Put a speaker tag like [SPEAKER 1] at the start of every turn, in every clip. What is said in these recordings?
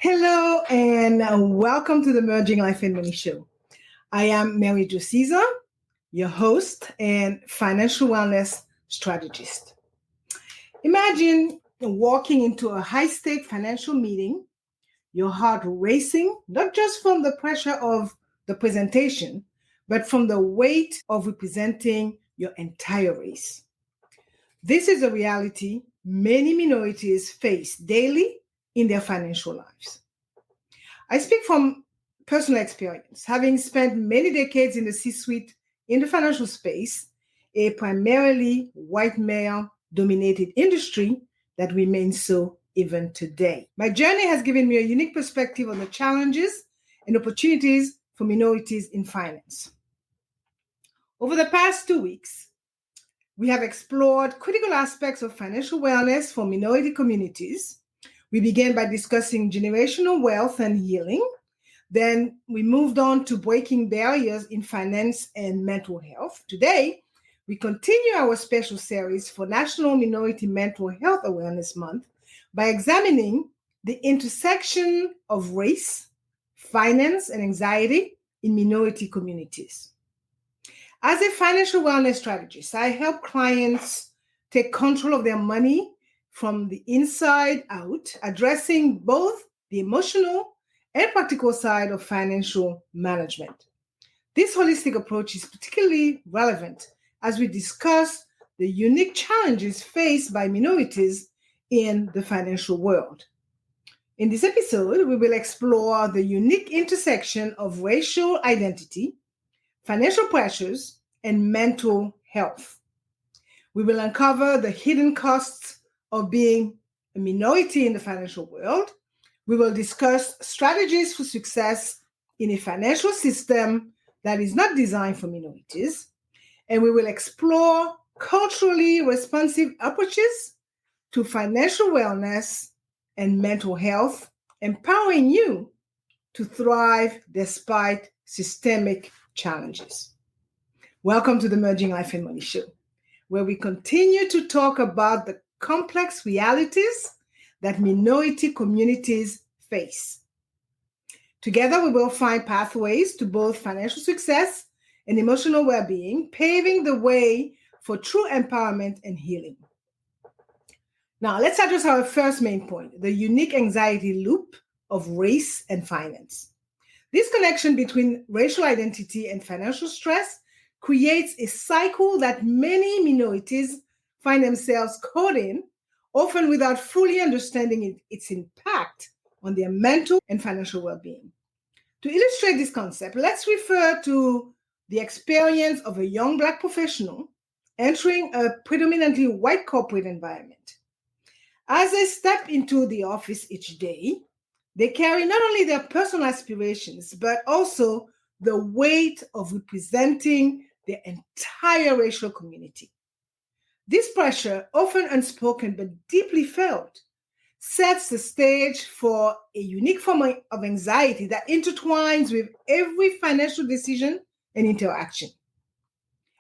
[SPEAKER 1] Hello and welcome to the Merging Life and Money Show. I am MarieJo Caesar, your host and financial wellness strategist. Imagine walking into a high-stake financial meeting, your heart racing, not just from the pressure of the presentation, but from the weight of representing your entire race. This is a reality many minorities face daily in their financial lives. I speak from personal experience, having spent many decades in the C-suite in the financial space, a primarily white male-dominated industry that remains so even today. My journey has given me a unique perspective on the challenges and opportunities for minorities in finance. Over the past 2 weeks, we have explored critical aspects of financial wellness for minority communities. We began by discussing generational wealth and healing. Then we moved on to breaking barriers in finance and mental health. Today, we continue our special series for National Minority Mental Health Awareness Month by examining the intersection of race, finance, and anxiety in minority communities. As a financial wellness strategist, I help clients take control of their money from the inside out, addressing both the emotional and practical side of financial management. This holistic approach is particularly relevant as we discuss the unique challenges faced by minorities in the financial world. In this episode, we will explore the unique intersection of racial identity, financial pressures, and mental health. We will uncover the hidden costs of being a minority in the financial world. We will discuss strategies for success in a financial system that is not designed for minorities. And we will explore culturally responsive approaches to financial wellness and mental health, empowering you to thrive despite systemic challenges. Welcome to the Merging Life and Money Show, where we continue to talk about the complex realities that minority communities face. Together, we will find pathways to both financial success and emotional well-being, paving the way for true empowerment and healing. Now, let's address our first main point, the unique anxiety loop of race and finance. This connection between racial identity and financial stress creates a cycle that many minorities find themselves caught in, often without fully understanding its impact on their mental and financial well-being. To illustrate this concept, let's refer to the experience of a young Black professional entering a predominantly white corporate environment. As they step into the office each day, they carry not only their personal aspirations, but also the weight of representing their entire racial community. This pressure, often unspoken but deeply felt, sets the stage for a unique form of anxiety that intertwines with every financial decision and interaction.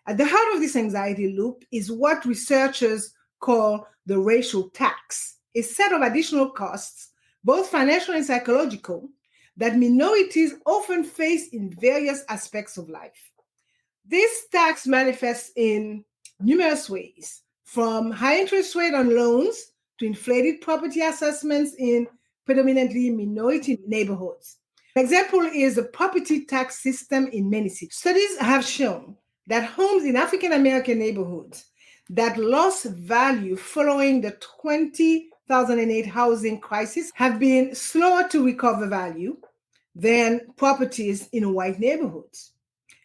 [SPEAKER 1] At the heart of this anxiety loop is what researchers call the racial tax, a set of additional costs, both financial and psychological, that minorities often face in various aspects of life. This tax manifests in numerous ways, from high interest rate on loans to inflated property assessments in predominantly minority neighborhoods. An example is the property tax system in many cities. Studies have shown that homes in African American neighborhoods that lost value following the 2008 housing crisis have been slower to recover value than properties in white neighborhoods.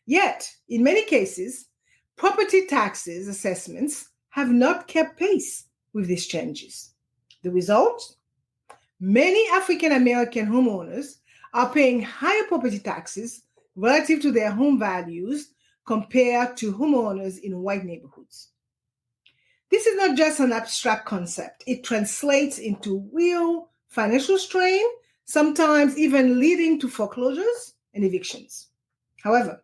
[SPEAKER 1] Yet, in many cases, property taxes assessments have not kept pace with these changes. The result? Many African American homeowners are paying higher property taxes relative to their home values compared to homeowners in white neighborhoods. This is not just an abstract concept. It translates into real financial strain, sometimes even leading to foreclosures and evictions. However,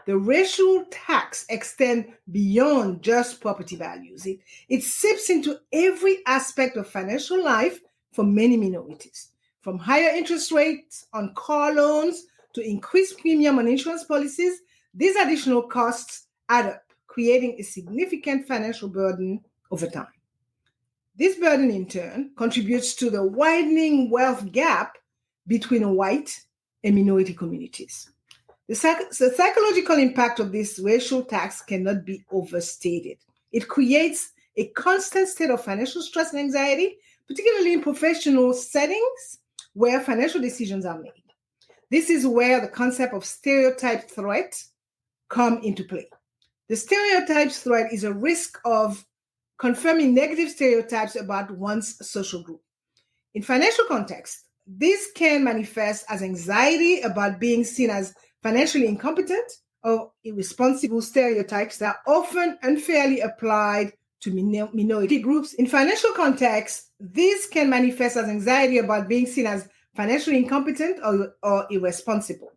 [SPEAKER 1] the racial tax extends beyond just property values. It seeps into every aspect of financial life for many minorities, From higher interest rates on car loans to increased premium on insurance policies, these additional costs add up, creating a significant financial burden over time. This burden, in turn, contributes to the widening wealth gap between white and minority communities. The psychological impact of this racial tax cannot be overstated. It creates a constant state of financial stress and anxiety, particularly in professional settings where financial decisions are made. This is where the concept of stereotype threat come into play. The stereotype threat is a risk of confirming negative stereotypes about one's social group. In financial context, this can manifest as anxiety about being seen as financially incompetent or irresponsible, stereotypes that are often unfairly applied to minority groups. In financial context, this can manifest as anxiety about being seen as financially incompetent or irresponsible,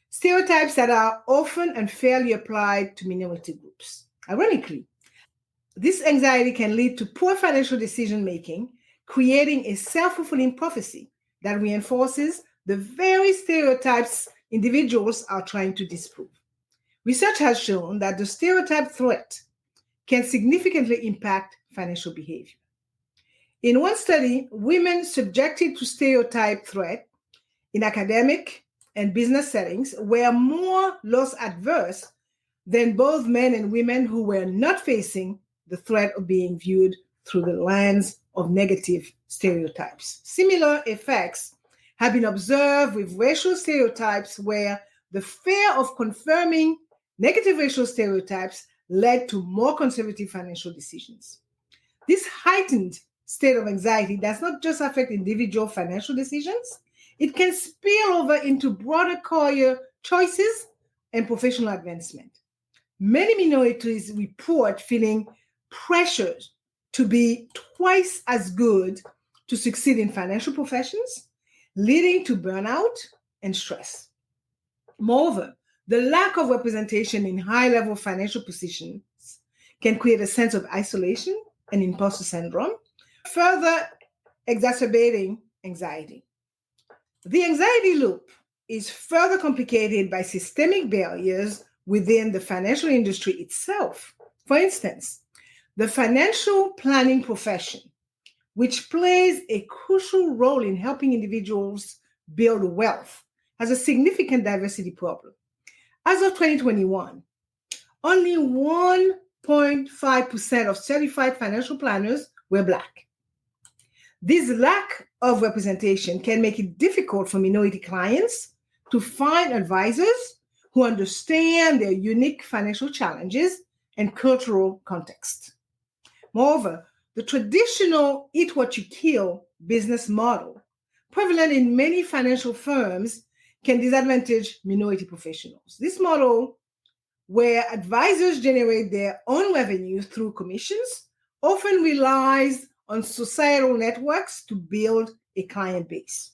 [SPEAKER 1] stereotypes that are often unfairly applied to minority groups. Ironically, this anxiety can lead to poor financial decision-making, creating a self-fulfilling prophecy that reinforces the very stereotypes individuals are trying to disprove. Research has shown that the stereotype threat can significantly impact financial behavior. In one study, women subjected to stereotype threat in academic and business settings were more loss adverse than both men and women who were not facing the threat of being viewed through the lens of negative stereotypes. Similar effects have been observed with racial stereotypes where the fear of confirming negative racial stereotypes led to more conservative financial decisions. This heightened state of anxiety does not just affect individual financial decisions, it can spill over into broader career choices and professional advancement. Many minorities report feeling pressured to be twice as good to succeed in financial professions, leading to burnout and stress. Moreover, the lack of representation in high-level financial positions can create a sense of isolation and imposter syndrome, further exacerbating anxiety. The anxiety loop is further complicated by systemic barriers within the financial industry itself. For instance, the financial planning profession, which plays a crucial role in helping individuals build wealth, has a significant diversity problem. As of 2021, only 1.5% of certified financial planners were Black. This lack of representation can make it difficult for minority clients to find advisors who understand their unique financial challenges and cultural context. Moreover, the traditional eat what you kill business model, prevalent in many financial firms, can disadvantage minority professionals. This model, where advisors generate their own revenue through commissions, often relies on societal networks to build a client base.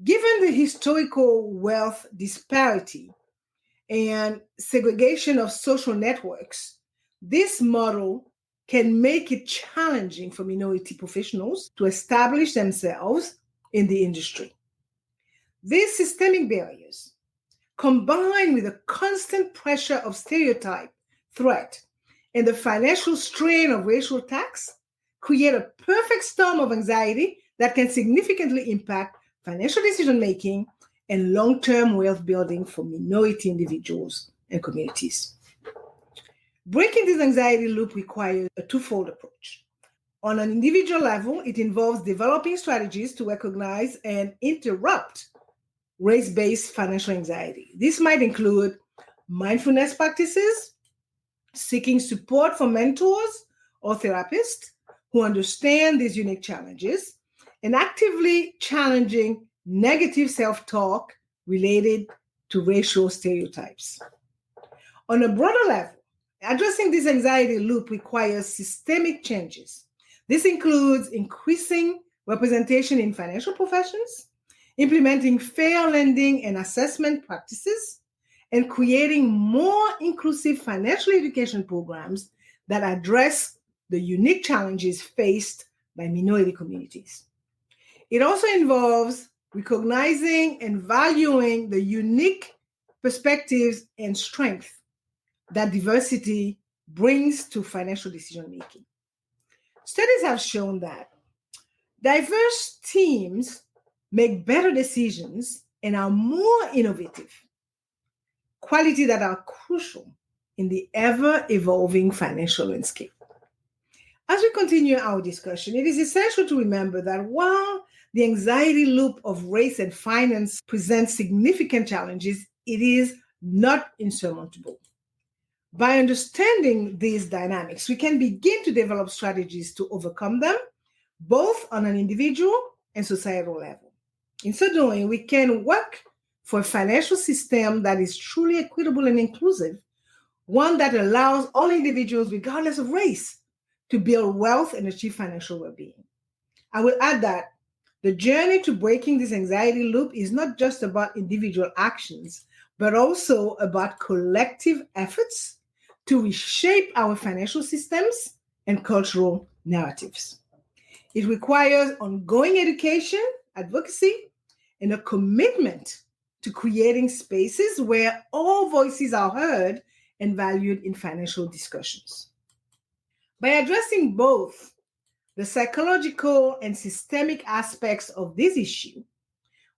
[SPEAKER 1] Given the historical wealth disparity and segregation of social networks, this model can make it challenging for minority professionals to establish themselves in the industry. These systemic barriers, combined with the constant pressure of stereotype, threat, and the financial strain of racial tax, create a perfect storm of anxiety that can significantly impact financial decision-making and long-term wealth building for minority individuals and communities. Breaking this anxiety loop requires a twofold approach. On an individual level, it involves developing strategies to recognize and interrupt race-based financial anxiety. This might include mindfulness practices, seeking support from mentors or therapists who understand these unique challenges, and actively challenging negative self-talk related to racial stereotypes. On a broader level, addressing this anxiety loop requires systemic changes. This includes increasing representation in financial professions, implementing fair lending and assessment practices, and creating more inclusive financial education programs that address the unique challenges faced by minority communities. It also involves recognizing and valuing the unique perspectives and strength that diversity brings to financial decision making. Studies have shown that diverse teams make better decisions and are more innovative, qualities that are crucial in the ever-evolving financial landscape. As we continue our discussion, it is essential to remember that while the anxiety loop of race and finance presents significant challenges, it is not insurmountable. By understanding these dynamics, we can begin to develop strategies to overcome them, both on an individual and societal level. In so doing, we can work for a financial system that is truly equitable and inclusive, one that allows all individuals, regardless of race, to build wealth and achieve financial well-being. I will add that the journey to breaking this anxiety loop is not just about individual actions, but also about collective efforts to reshape our financial systems and cultural narratives. It requires ongoing education, advocacy, and a commitment to creating spaces where all voices are heard and valued in financial discussions. By addressing both the psychological and systemic aspects of this issue,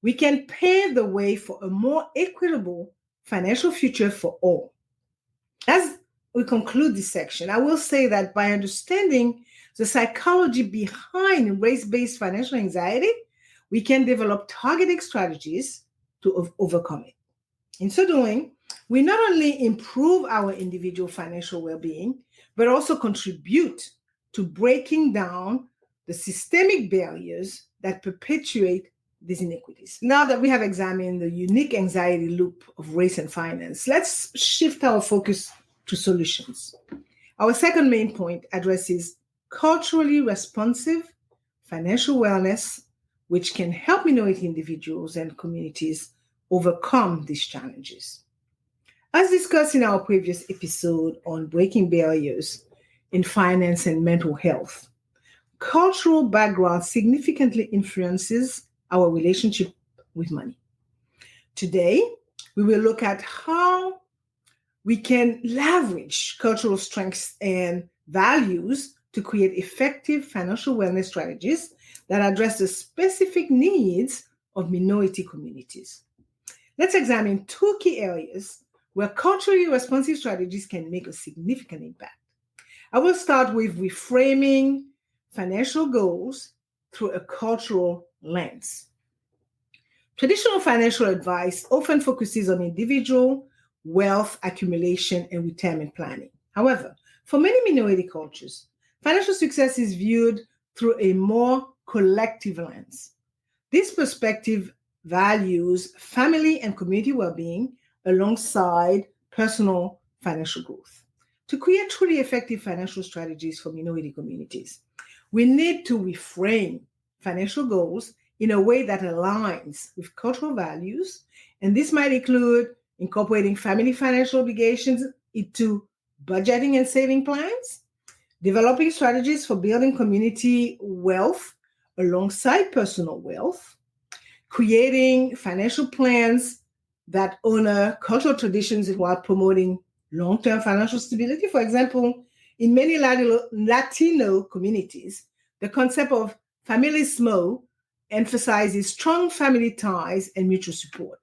[SPEAKER 1] we can pave the way for a more equitable financial future for all. As we conclude this section, I will say that by understanding the psychology behind race-based financial anxiety, we can develop targeted strategies to overcome it. In so doing, we not only improve our individual financial well-being, but also contribute to breaking down the systemic barriers that perpetuate these inequities. Now that we have examined the unique anxiety loop of race and finance, let's shift our focus to solutions. Our second main point addresses culturally responsive financial wellness, which can help minority individuals and communities overcome these challenges. As discussed in our previous episode on breaking barriers in finance and mental health, cultural background significantly influences our relationship with money. Today, we will look at how we can leverage cultural strengths and values to create effective financial wellness strategies that address the specific needs of minority communities. Let's examine two key areas where culturally responsive strategies can make a significant impact. I will start with reframing financial goals through a cultural lens. Traditional financial advice often focuses on individual wealth accumulation and retirement planning. However, for many minority cultures, financial success is viewed through a more collective lens. This perspective values family and community well-being alongside personal financial growth. To create truly effective financial strategies for minority communities, we need to reframe financial goals in a way that aligns with cultural values, and this might include incorporating family financial obligations into budgeting and saving plans, developing strategies for building community wealth alongside personal wealth, creating financial plans that honor cultural traditions while promoting long-term financial stability. For example, in many Latino communities, the concept of familismo emphasizes strong family ties and mutual support.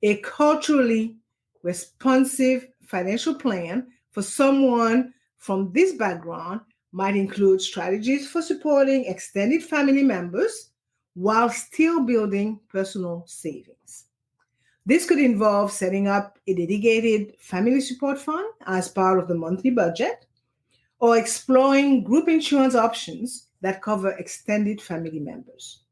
[SPEAKER 1] A culturally responsive financial plan for someone from this background might include strategies for supporting extended family members while still building personal savings. This could involve setting up a dedicated family support fund as part of the monthly budget, or exploring group insurance options that cover extended family members.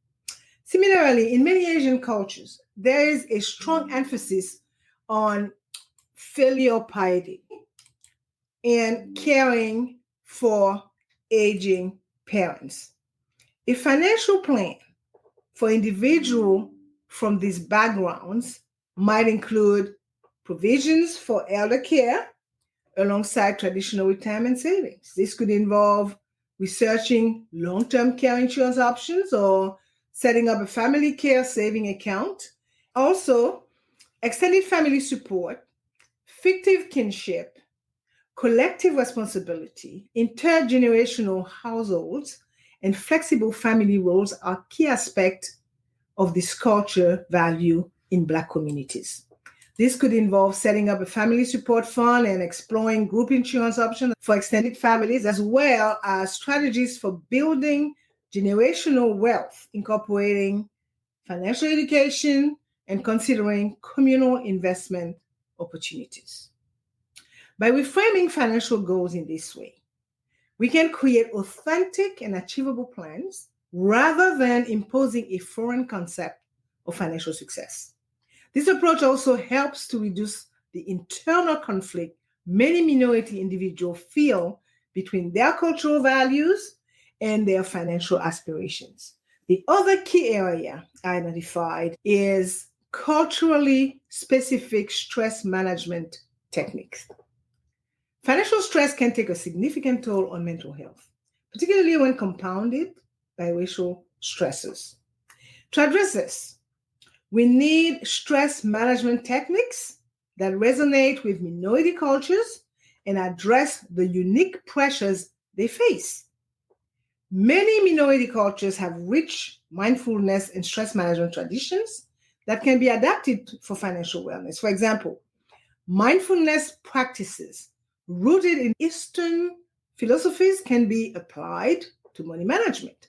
[SPEAKER 1] Similarly, in many Asian cultures, there is a strong emphasis on filial piety and caring for aging parents. A financial plan for individuals from these backgrounds might include provisions for elder care alongside traditional retirement savings. This could involve researching long-term care insurance options or setting up a family care saving account, also extended family support, fictive kinship, collective responsibility, intergenerational households, and flexible family roles are key aspects of this culture value in Black communities. This could involve setting up a family support fund and exploring group insurance options for extended families, as well as strategies for building generational wealth, incorporating financial education and considering communal investment opportunities. By reframing financial goals in this way, we can create authentic and achievable plans rather than imposing a foreign concept of financial success. This approach also helps to reduce the internal conflict many minority individuals feel between their cultural values and their financial aspirations. The other key area I identified is culturally specific stress management techniques. Financial stress can take a significant toll on mental health, particularly when compounded by racial stresses. To address this, we need stress management techniques that resonate with minority cultures and address the unique pressures they face. Many minority cultures have rich mindfulness and stress management traditions that can be adapted for financial wellness. For example, mindfulness practices rooted in Eastern philosophies can be applied to money management.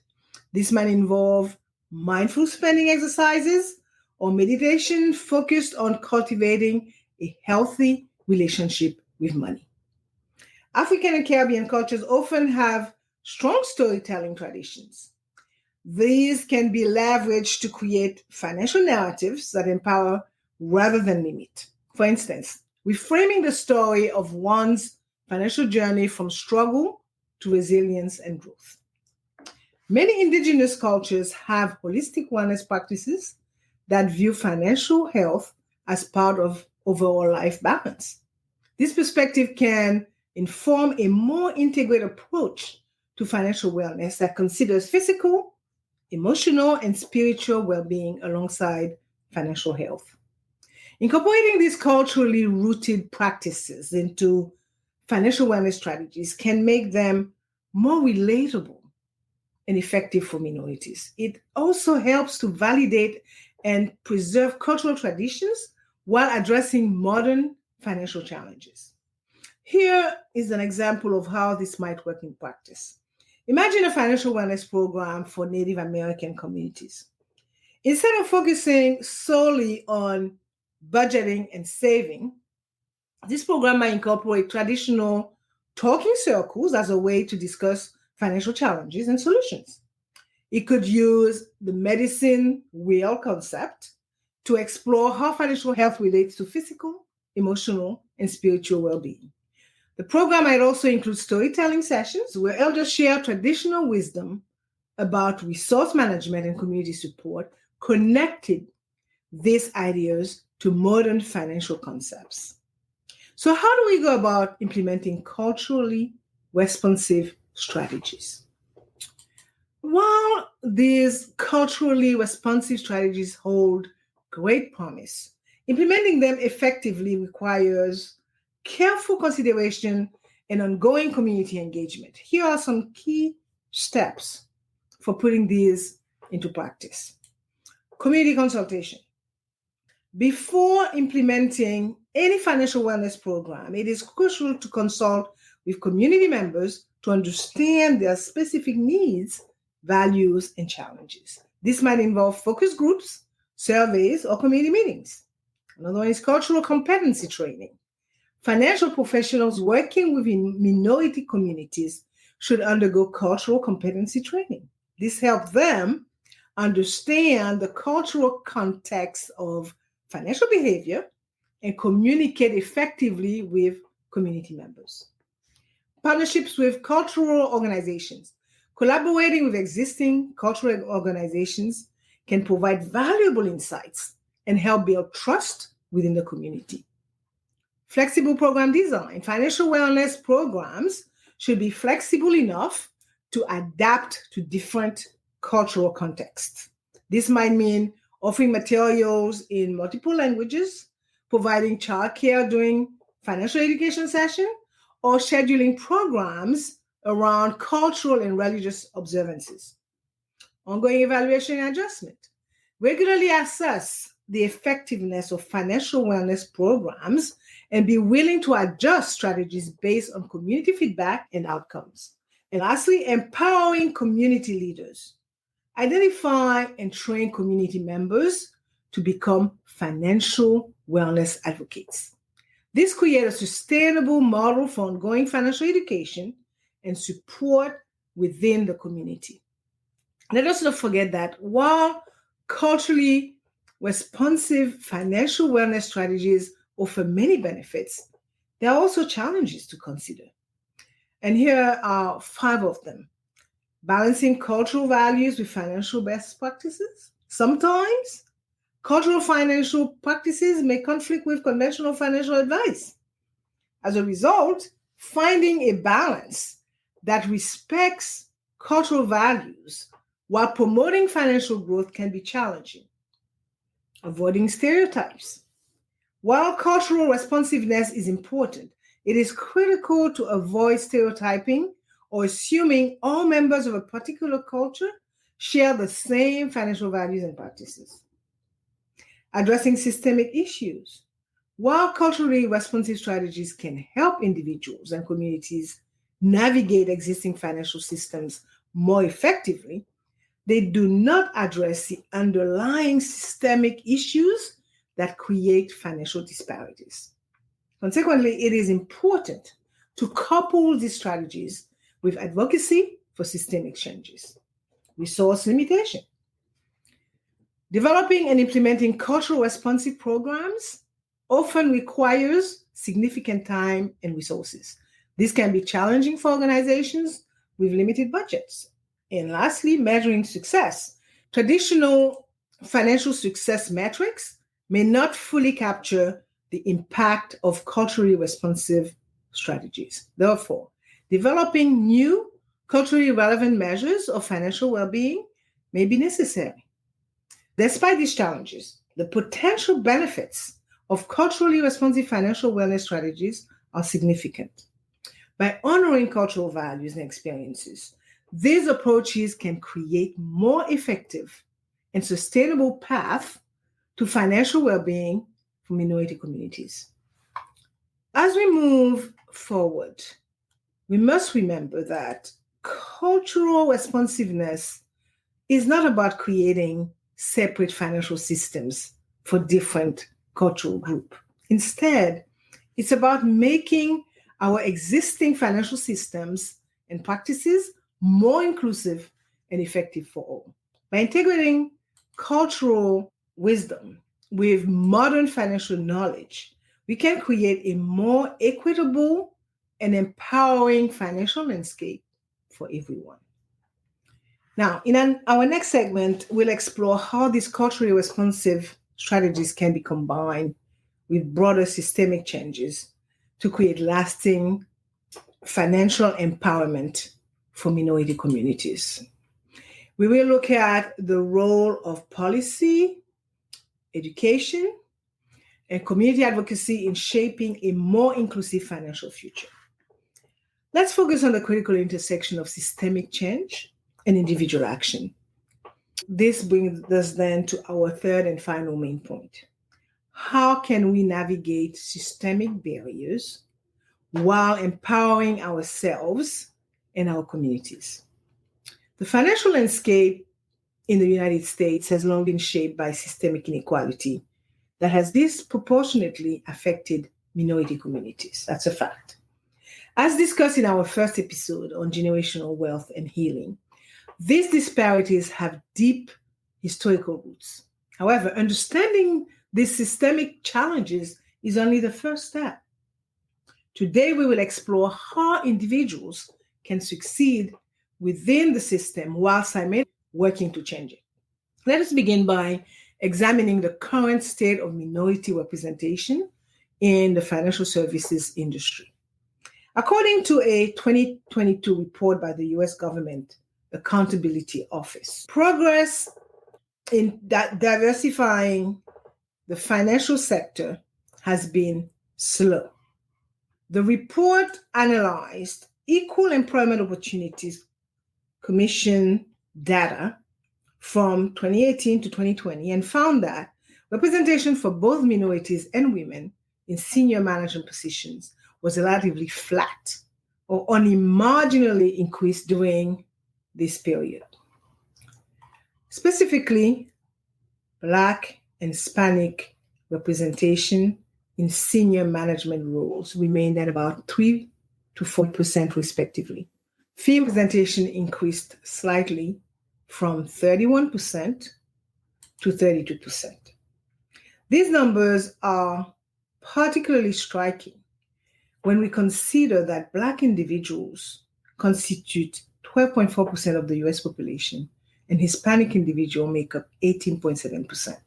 [SPEAKER 1] This might involve mindful spending exercises or meditation focused on cultivating a healthy relationship with money. African and Caribbean cultures often have strong storytelling traditions. These can be leveraged to create financial narratives that empower rather than limit. For instance, reframing the story of one's financial journey from struggle to resilience and growth. Many indigenous cultures have holistic wellness practices that view financial health as part of overall life balance. This perspective can inform a more integrated approach to financial wellness that considers physical, emotional, and spiritual well-being alongside financial health. Incorporating these culturally rooted practices into financial wellness strategies can make them more relatable and effective for minorities. It also helps to validate and preserve cultural traditions while addressing modern financial challenges. Here is an example of how this might work in practice. Imagine a financial wellness program for Native American communities. Instead of focusing solely on budgeting and saving, this program might incorporate traditional talking circles as a way to discuss financial challenges and solutions. It could use the medicine wheel concept to explore how financial health relates to physical, emotional, and spiritual well-being. The program might also include storytelling sessions where elders share traditional wisdom about resource management and community support, connecting these ideas to modern financial concepts. So, how do we go about implementing culturally responsive strategies? While these culturally responsive strategies hold great promise, implementing them effectively requires careful consideration and ongoing community engagement. Here are some key steps for putting these into practice. Community consultation. Before implementing any financial wellness program, it is crucial to consult with community members to understand their specific needs, values, and challenges. This might involve focus groups, surveys, or community meetings. Another one is cultural competency training. Financial professionals working within minority communities should undergo cultural competency training. This helps them understand the cultural context of financial behavior and communicate effectively with community members. Partnerships with cultural organizations. Collaborating with existing cultural organizations can provide valuable insights and help build trust within the community. Flexible program design. Financial wellness programs should be flexible enough to adapt to different cultural contexts. This might mean offering materials in multiple languages, providing childcare during financial education session, or scheduling programs around cultural and religious observances. Ongoing evaluation and adjustment. Regularly assess the effectiveness of financial wellness programs and be willing to adjust strategies based on community feedback and outcomes. And lastly, empowering community leaders. Identify and train community members to become financial wellness advocates. This creates a sustainable model for ongoing financial education and support within the community. Let us not forget that while culturally responsive financial wellness strategies offer many benefits, there are also challenges to consider. And here are 5 of them. Balancing cultural values with financial best practices. Sometimes cultural financial practices may conflict with conventional financial advice. As a result, finding a balance that respects cultural values while promoting financial growth can be challenging. Avoiding stereotypes. While cultural responsiveness is important, it is critical to avoid stereotyping or assuming all members of a particular culture share the same financial values and practices. Addressing systemic issues. While culturally responsive strategies can help individuals and communities navigate existing financial systems more effectively, they do not address the underlying systemic issues that create financial disparities. Consequently, it is important to couple these strategies with advocacy for systemic changes. Resource limitation. Developing and implementing cultural responsive programs often requires significant time and resources. This can be challenging for organizations with limited budgets. And lastly, measuring success. Traditional financial success metrics may not fully capture the impact of culturally responsive strategies. Therefore, developing new culturally relevant measures of financial well-being may be necessary. Despite these challenges, the potential benefits of culturally responsive financial wellness strategies are significant. By honoring cultural values and experiences, these approaches can create more effective and sustainable paths to financial well-being for minority communities. As we move forward, we must remember that cultural responsiveness is not about creating separate financial systems for different cultural groups. Instead, it's about making our existing financial systems and practices more inclusive and effective for all. By integrating cultural wisdom with modern financial knowledge, we can create a more equitable and empowering financial landscape for everyone. Now, in our next segment, we'll explore how these culturally responsive strategies can be combined with broader systemic changes to create lasting financial empowerment for minority communities. We will look at the role of policy, education, and community advocacy in shaping a more inclusive financial future. Let's focus on the critical intersection of systemic change and individual action. This brings us then to our third and final main point. How can we navigate systemic barriers while empowering ourselves and our communities? The financial landscape in the United States has long been shaped by systemic inequality that has disproportionately affected minority communities. That's a fact. As discussed in our first episode on generational wealth and healing, these disparities have deep historical roots. However, understanding these systemic challenges is only the first step. Today, we will explore how individuals can succeed within the system while simultaneously working to change it. Let us begin by examining the current state of minority representation in the financial services industry. According to a 2022 report by the US Government Accountability Office, progress in that diversifying the financial sector has been slow. The report analyzed Equal Employment Opportunities Commission data from 2018 to 2020 and found that representation for both minorities and women in senior management positions was relatively flat or only marginally increased during this period. Specifically, Black and Hispanic representation in senior management roles remained at about 3 to 4% respectively. Female representation increased slightly from 31% to 32%. These numbers are particularly striking when we consider that Black individuals constitute 12.4% of the US population and Hispanic individuals make up 18.7%.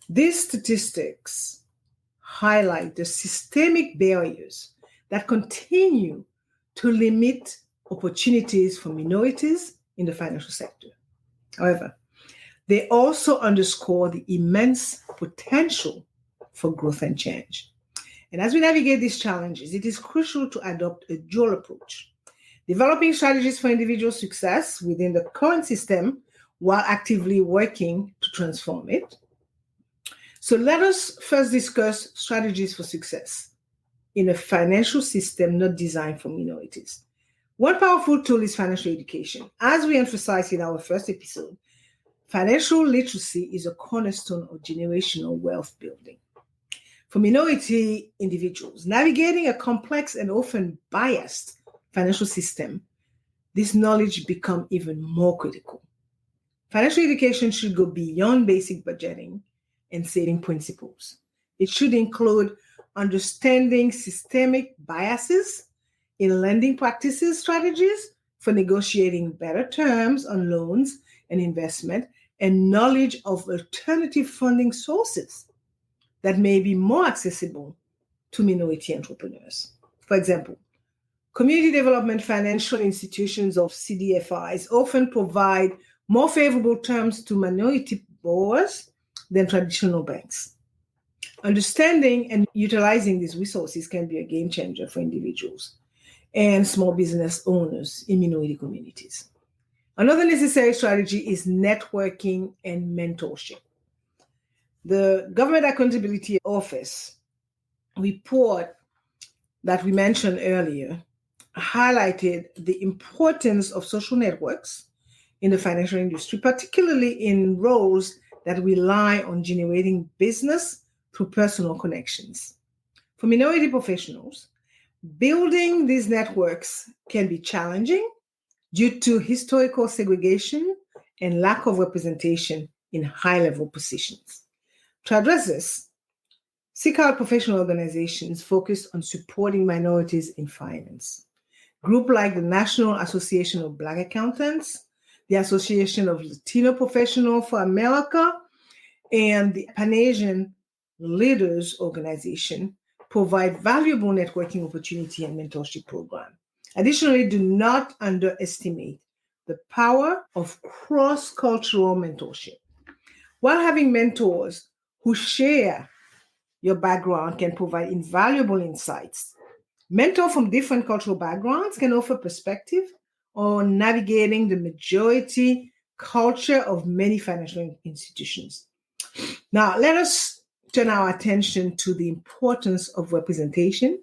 [SPEAKER 1] These statistics highlight the systemic barriers that continue to limit opportunities for minorities in the financial sector. However, they also underscore the immense potential for growth and change. And as we navigate these challenges, it is crucial to adopt a dual approach, developing strategies for individual success within the current system while actively working to transform it. So let us first discuss strategies for success in a financial system not designed for minorities. One powerful tool is financial education. As we emphasized in our first episode, financial literacy is a cornerstone of generational wealth building. For minority individuals, navigating a complex and often biased financial system, this knowledge becomes even more critical. Financial education should go beyond basic budgeting and saving principles. It should include understanding systemic biases in lending practices, strategies for negotiating better terms on loans and investment, and knowledge of alternative funding sources that may be more accessible to minority entrepreneurs. For example, community development financial institutions or CDFIs often provide more favorable terms to minority borrowers than traditional banks. Understanding and utilizing these resources can be a game changer for individuals and small business owners in minority communities. Another necessary strategy is networking and mentorship. The Government Accountability Office report that we mentioned earlier highlighted the importance of social networks in the financial industry, particularly in roles that rely on generating business through personal connections. For minority professionals, building these networks can be challenging due to historical segregation and lack of representation in high-level positions. To address this, seek out professional organizations focused on supporting minorities in finance. Groups like the National Association of Black Accountants, the Association of Latino Professionals for America, and the Pan-Asian Leaders Organization provide valuable networking opportunity and mentorship program. Additionally, do not underestimate the power of cross-cultural mentorship. While having mentors who share your background can provide invaluable insights, mentors from different cultural backgrounds can offer perspective on navigating the majority culture of many financial institutions. Now, let us turn our attention to the importance of representation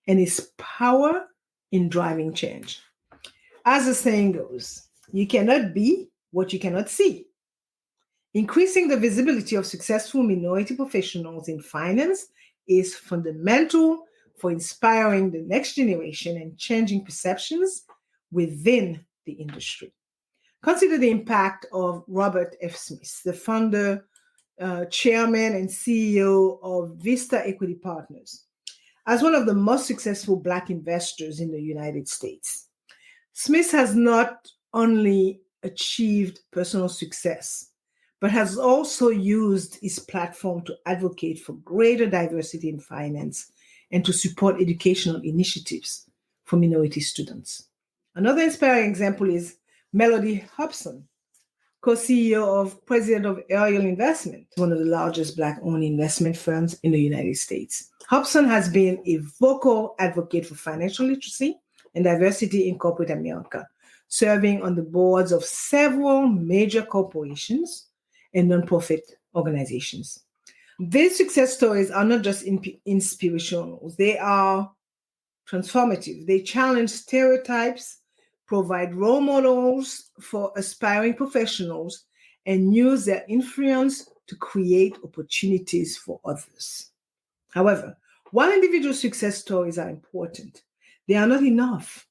[SPEAKER 1] and its power in driving change. As the saying goes, you cannot be what you cannot see. Increasing the visibility of successful minority professionals in finance is fundamental for inspiring the next generation and changing perceptions within the industry. Consider the impact of Robert F. Smith, the founder, chairman, and CEO of Vista Equity Partners, as one of the most successful Black investors in the United States. Smith has not only achieved personal success, but has also used his platform to advocate for greater diversity in finance and to support educational initiatives for minority students. Another inspiring example is Melody Hobson, co-CEO of President of Reinvestment, one of the largest Black-owned investment firms in the United States. Hobson has been a vocal advocate for financial literacy and diversity in corporate America, serving on the boards of several major corporations and nonprofit organizations. These success stories are not just inspirational, they are transformative. They challenge stereotypes, provide role models for aspiring professionals, and use their influence to create opportunities for others. However, while individual success stories are important, they are not enough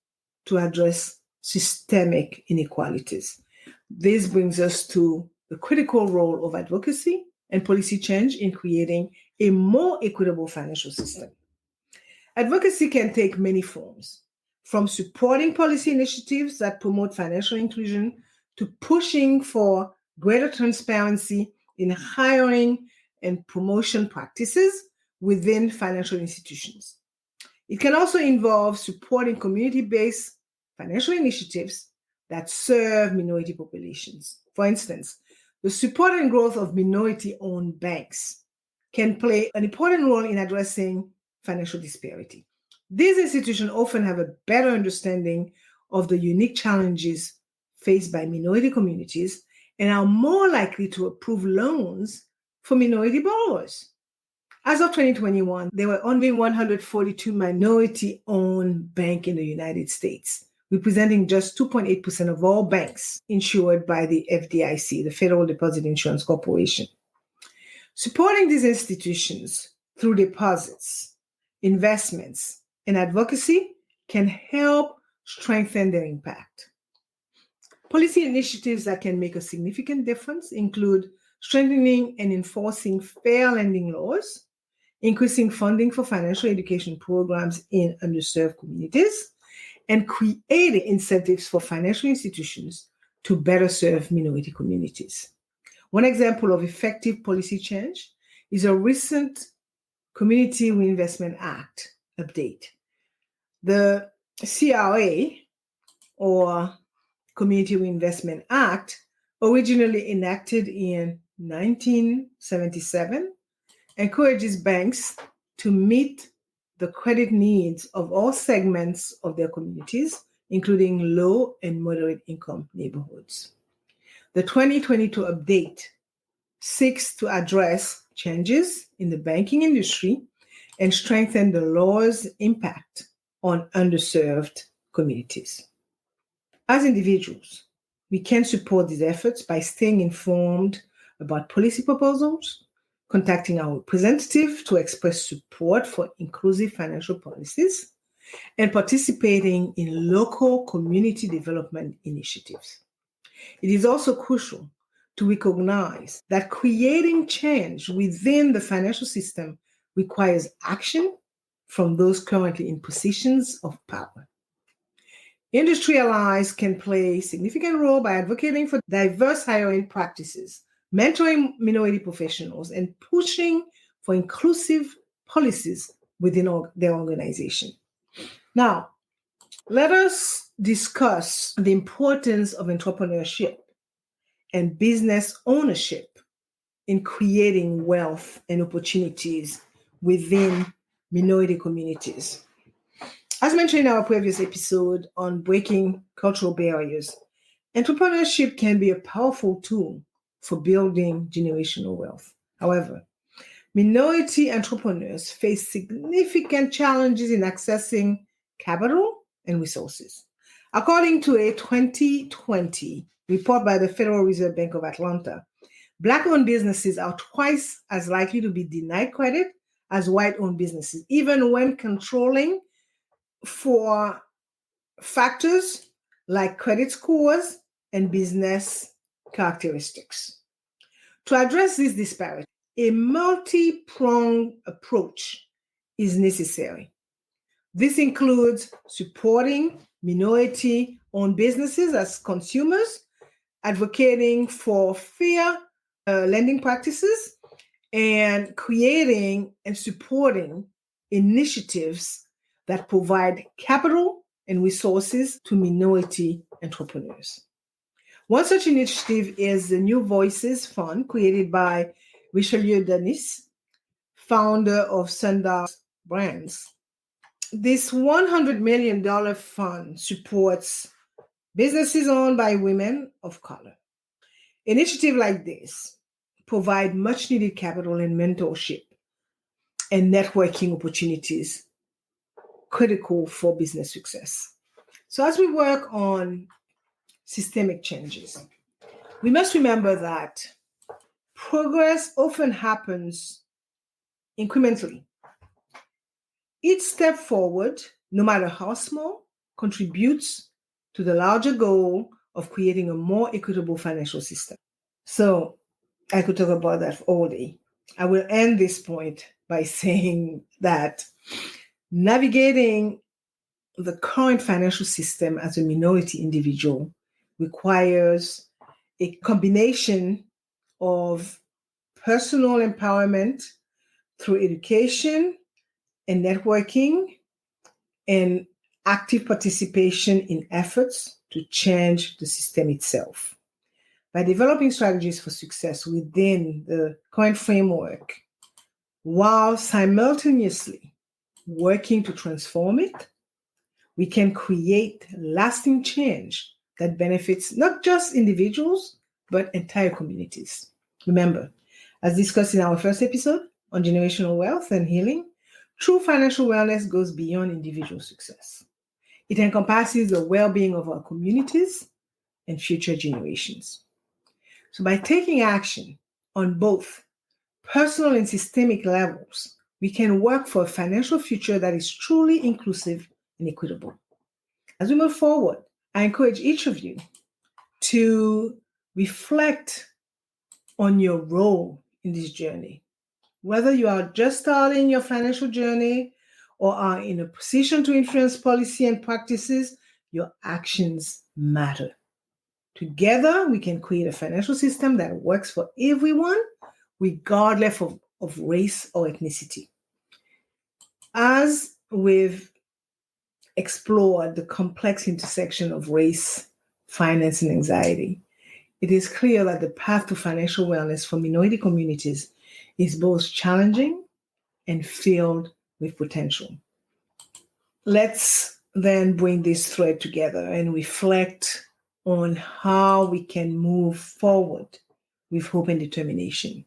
[SPEAKER 1] to address systemic inequalities. This brings us to the critical role of advocacy and policy change in creating a more equitable financial system. Advocacy can take many forms, from supporting policy initiatives that promote financial inclusion to pushing for greater transparency in hiring and promotion practices within financial institutions. It can also involve supporting community-based financial initiatives that serve minority populations. For instance, the support and growth of minority-owned banks can play an important role in addressing financial disparity. These institutions often have a better understanding of the unique challenges faced by minority communities and are more likely to approve loans for minority borrowers. As of 2021, there were only 142 minority-owned banks in the United States, representing just 2.8% of all banks insured by the FDIC, the Federal Deposit Insurance Corporation. Supporting these institutions through deposits, investments, and advocacy can help strengthen their impact. Policy initiatives that can make a significant difference include strengthening and enforcing fair lending laws, increasing funding for financial education programs in underserved communities, and creating incentives for financial institutions to better serve minority communities. One example of effective policy change is a recent Community Reinvestment Act update. The CRA, or Community Reinvestment Act, originally enacted in 1977, encourages banks to meet the credit needs of all segments of their communities, including low and moderate income neighborhoods. The 2022 update seeks to address changes in the banking industry and strengthen the law's impact on underserved communities. As individuals, we can support these efforts by staying informed about policy proposals, contacting our representative to express support for inclusive financial policies, and participating in local community development initiatives. It is also crucial to recognize that creating change within the financial system requires action from those currently in positions of power. Industry allies can play a significant role by advocating for diverse hiring practices, mentoring minority professionals, and pushing for inclusive policies within their organization. Now, let us discuss the importance of entrepreneurship and business ownership in creating wealth and opportunities within minority communities. As mentioned in our previous episode on breaking cultural barriers, entrepreneurship can be a powerful tool for building generational wealth. However, minority entrepreneurs face significant challenges in accessing capital and resources. According to a 2020 report by the Federal Reserve Bank of Atlanta, Black-owned businesses are twice as likely to be denied credit as white-owned businesses, even when controlling for factors like credit scores and business characteristics. To address this disparity, a multi-pronged approach is necessary. This includes supporting minority-owned businesses as consumers, advocating for fair lending practices, and creating and supporting initiatives that provide capital and resources to minority entrepreneurs. One such initiative is the New Voices Fund created by Richelieu Denis, founder of Sundar Brands. This $100 million fund supports businesses owned by women of color. Initiatives like this provide much needed capital and mentorship and networking opportunities critical for business success. So as we work on systemic changes, we must remember that progress often happens incrementally. Each step forward, no matter how small, contributes to the larger goal of creating a more equitable financial system. So I could talk about that all day. I will end this point by saying that navigating the current financial system as a minority individual requires a combination of personal empowerment through education and networking and active participation in efforts to change the system itself. By developing strategies for success within the current framework, while simultaneously working to transform it, we can create lasting change that benefits not just individuals, but entire communities. Remember, as discussed in our first episode on generational wealth and healing, true financial wellness goes beyond individual success. It encompasses the well-being of our communities and future generations. So by taking action on both personal and systemic levels, we can work for a financial future that is truly inclusive and equitable. As we move forward, I encourage each of you to reflect on your role in this journey. Whether you are just starting your financial journey or are in a position to influence policy and practices, your actions matter. Together, we can create a financial system that works for everyone, regardless of race or ethnicity. As we've explored the complex intersection of race, finance, and anxiety, it is clear that the path to financial wellness for minority communities is both challenging and filled with potential. Let's then bring this thread together and reflect on how we can move forward with hope and determination.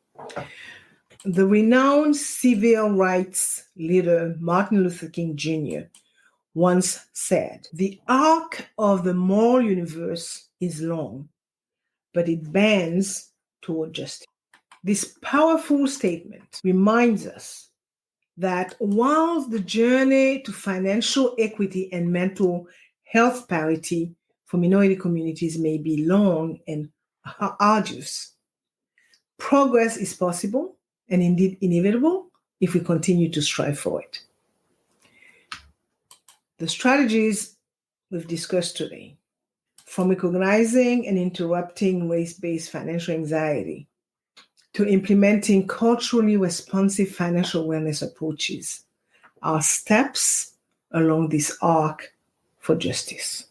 [SPEAKER 1] The renowned civil rights leader Martin Luther King Jr. once said, "The arc of the moral universe is long, but it bends toward justice." This powerful statement reminds us that while the journey to financial equity and mental health parity for minority communities may be long and arduous, progress is possible and indeed inevitable if we continue to strive for it. The strategies we've discussed today, from recognizing and interrupting race-based financial anxiety to implementing culturally responsive financial wellness approaches, are steps along this arc for justice.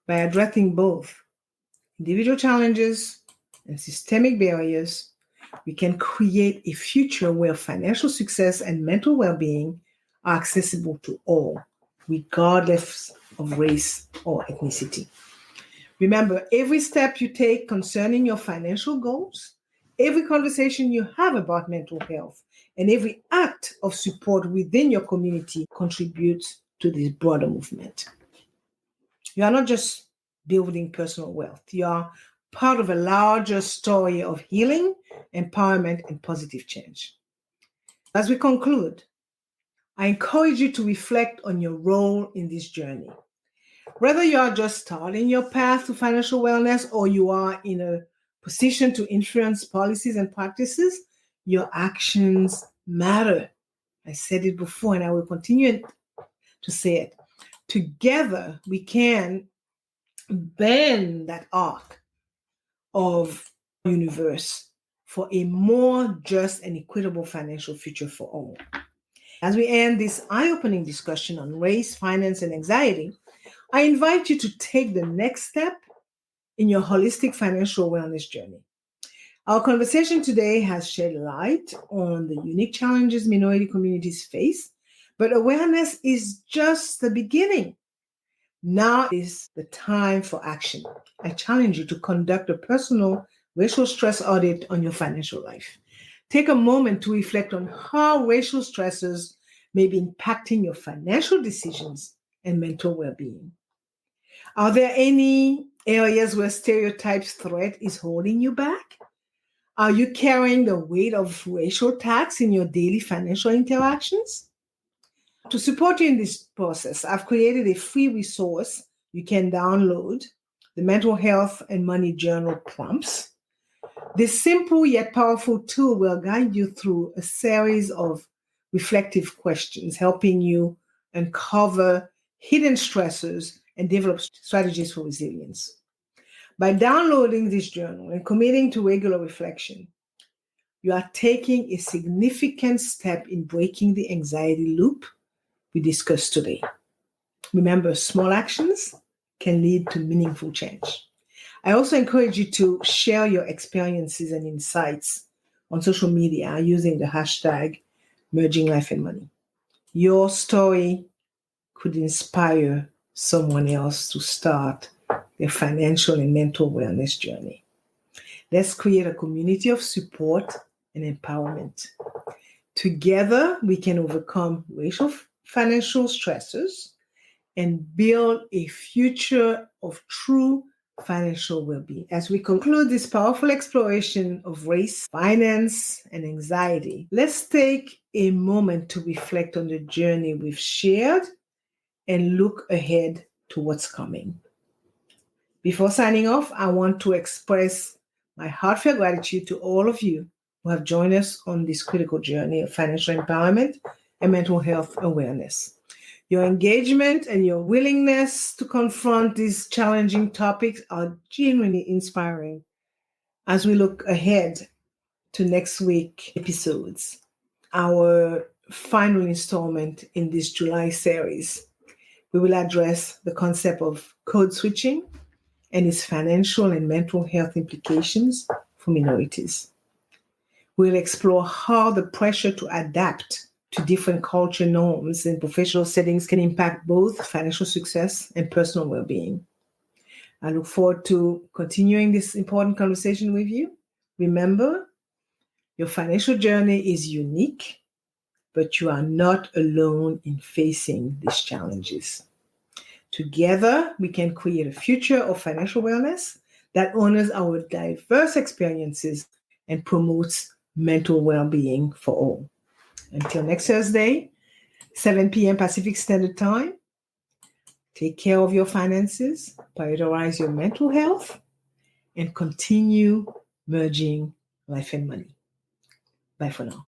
[SPEAKER 1] By addressing both individual challenges and systemic barriers, we can create a future where financial success and mental well-being are accessible to all, regardless of race or ethnicity. Remember, every step you take concerning your financial goals, every conversation you have about mental health, and every act of support within your community contributes to this broader movement. You are not just building personal wealth. You are part of a larger story of healing, empowerment, and positive change. As we conclude, I encourage you to reflect on your role in this journey. Whether you are just starting your path to financial wellness or you are in a position to influence policies and practices, your actions matter. I said it before and I will continue to say it. Together, we can bend that arc of the universe for a more just and equitable financial future for all. As we end this eye-opening discussion on race, finance, and anxiety, I invite you to take the next step in your holistic financial wellness journey. Our conversation today has shed light on the unique challenges minority communities face, but awareness is just the beginning. Now is the time for action. I challenge you to conduct a personal racial stress audit on your financial life. Take a moment to reflect on how racial stressors may be impacting your financial decisions and mental well-being. Are there any areas where stereotypes threat is holding you back? Are you carrying the weight of racial tax in your daily financial interactions? To support you in this process, I've created a free resource you can download, the Mental Health and Money Journal Prompts. This simple yet powerful tool will guide you through a series of reflective questions, helping you uncover hidden stressors and develop strategies for resilience. By downloading this journal and committing to regular reflection, you are taking a significant step in breaking the anxiety loop we discussed today. Remember, small actions can lead to meaningful change. I also encourage you to share your experiences and insights on social media using the hashtag Merging Life and Money. Your story could inspire someone else to start their financial and mental wellness journey. Let's create a community of support and empowerment. Together, we can overcome racial financial stresses and build a future of true financial well-being. As we conclude this powerful exploration of race, finance, and anxiety, let's take a moment to reflect on the journey we've shared and look ahead to what's coming. Before signing off, I want to express my heartfelt gratitude to all of you who have joined us on this critical journey of financial empowerment and mental health awareness. Your engagement and your willingness to confront these challenging topics are genuinely inspiring as we look ahead to next week's episodes, our final installment in this July series. We will address the concept of code switching and its financial and mental health implications for minorities. We'll explore how the pressure to adapt to different culture norms and professional settings can impact both financial success and personal well-being. I look forward to continuing this important conversation with you. Remember, your financial journey is unique, but you are not alone in facing these challenges. Together, we can create a future of financial wellness that honors our diverse experiences and promotes mental well-being for all. Until next Thursday, 7 p.m. Pacific Standard Time, take care of your finances, prioritize your mental health, and continue merging life and money. Bye for now.